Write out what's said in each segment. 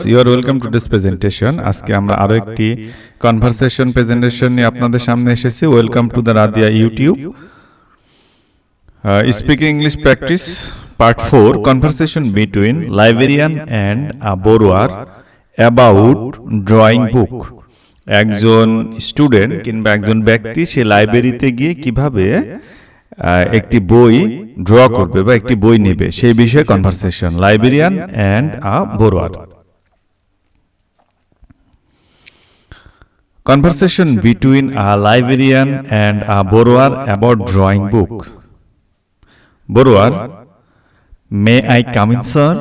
you are welcome to this presentation. আজকে আমরা আরো একটি কনভারসেশন প্রেজেন্টেশন নিয়ে আপনাদের সামনে এসেছি। Welcome to the Radia YouTube speaking English practice part 4 conversation between librarian and a borrower about drawing book. একজন স্টুডেন্ট কিংবা একজন ব্যক্তি সে লাইব্রেরিতে গিয়ে কিভাবে একটি বই ড্র করবে বা একটি বই নেবে সেই বিষয়ে conversation, librarian and a borrower. Conversation between a librarian and a borrower about drawing book. Borrower, may I come in, sir?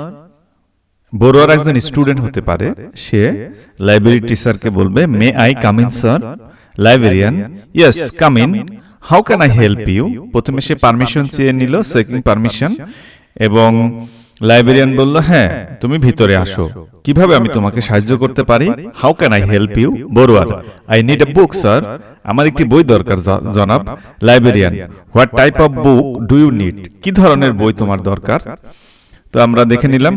Borrower একজন স্টুডেন্ট হতে পারে, সে লাইব্রেরি টিচারকে বলবে may I come in, sir? Librarian, yes, come in. How can I help you? প্রথমে সে permission চেয়ে নিল, checking permission, এবং librarian বলল হ্যাঁ তুমি ভিতরে আসো, কিভাবে আমি তোমাকে সাহায্য করতে পারি? How can I help you? Borrower, I need a book sir, আমার একটি বই দরকার জনাব। Librarian, what type of book do you need? কি ধরনের বই তোমার দরকার? তো আমরা দেখে নিলাম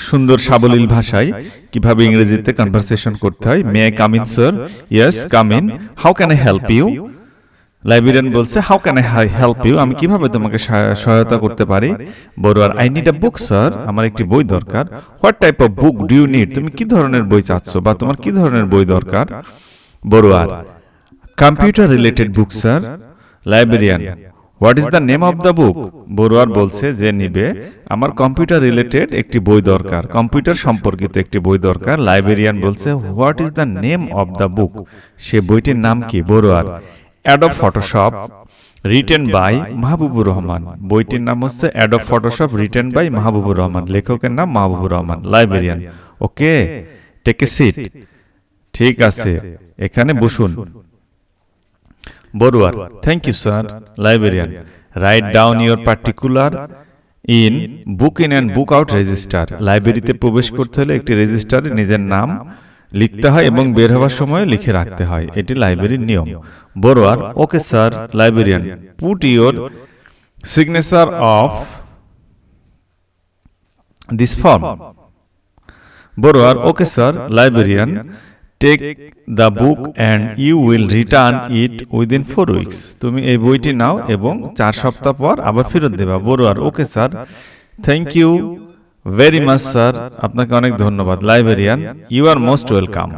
সুন্দর সাবলীল ভাষায় কিভাবে ইংরেজিতে কনভারসেশন করতে হয়। May I come in sir? Yes come in. How can I help you? Librarian বলছে how can I help you, আমি কিভাবে তোমাকে সহায়তা করতে পারি? Borrower, I need a book sir, আমার একটি বই দরকার। What type of book do you need? তুমি কি ধরনের বই চাচ্ছ বা তোমার কি ধরনের বই দরকার? Borrower, computer related book sir. Librarian, what is the name of the book? Borrower বলছে যে নিবে আমার কম্পিউটার রিলেটেড একটি বই দরকার, কম্পিউটার সম্পর্কিত একটি বই দরকার। লাইব্রেরিয়ান বলছে what is the name of the book? সে বইটির নাম কি? Borrower, Adobe Photoshop written by Mahbubur Rahman. বইটির নাম হচ্ছে Adobe Photoshop written by Mahbubur Rahman, লেখকের নাম Mahbubur Rahman. Librarian, okay take a seat, ঠিক আছে এখানে বসুন। Borrower, thank you sir. Librarian, write down your particular in book in and book out register. লাইব্রেরিতে প্রবেশ করতে হলে একটি রেজিস্টারে নিজের নাম লিখতে হয় এবং বের হওয়ার সময় লিখে রাখতে হয়, এটি লাইব্রেরির নিয়ম। Borrower, okay sir. Librarian, put your signature of this form. Borrower, okay sir. Librarian, take the book and you will return it within 4 weeks. তুমি এই বইটি নাও এবং 4 সপ্তাহ পর আবার ফেরত দেবা। Borrower, okay sir, thank you very much sir, আপনাকে অনেক ধন্যবাদ। Librarian, you are most welcome.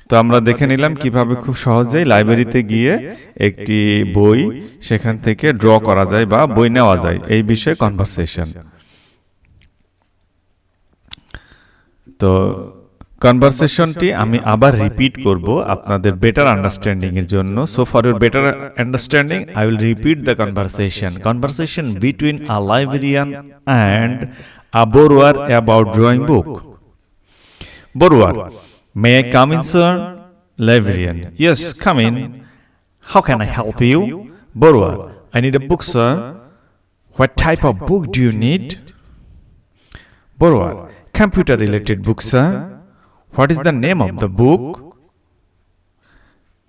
তো আমরা দেখে নিলাম কিভাবে খুব সহজেই লাইব্রেরিতে গিয়ে একটি বই সেখান থেকে ড্র করা যায় বা বই নেওয়া যায়, এই বিষয়ে কনভারসেশন। তো কনভারসেশনটি আমি আবার রিপিট করব আপনাদের বেটার আন্ডারস্ট্যান্ডিং এর জন্য। So for your better understanding I will repeat the conversation between a librarian and a borrower about drawing book. Borrower, may I come in, sir? Librarian, yes, come in. How can I help you? Borrower, I need a book, sir. What type of book do you need? Borrower, computer related book, sir. What is the name of the book?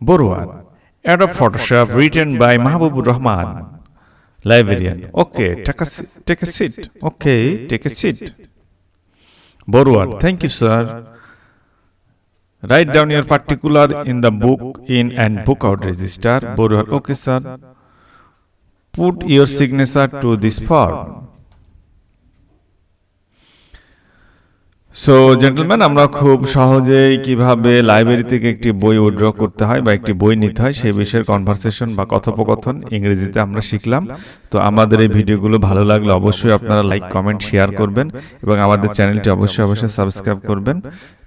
Borrower, Adobe Photoshop written by Mahbubur Rahman. Librarian, okay, take a seat. Okay, take a seat. Borrower, thank you, sir. Write down your particular in the book in and book out register. Borrower, okay sir. Put your signature to this form. So gentleman, আমরা খুব সহজেই কিভাবে library থেকে একটি বই withdraw করতে হয় বা একটি বই নিতে হয় সেই বিষয়ের কনভারসেশন বা কথোপকথন ইংরেজিতে আমরা শিখলাম। তো আমাদের এই ভিডিওগুলো ভালো লাগলে অবশ্যই আপনারা লাইক, কমেন্ট, শেয়ার করবেন এবং আমাদের চ্যানেলটি অবশ্যই সাবস্ক্রাইব করবেন।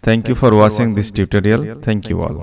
Thank you for watching this tutorial. Thank you all.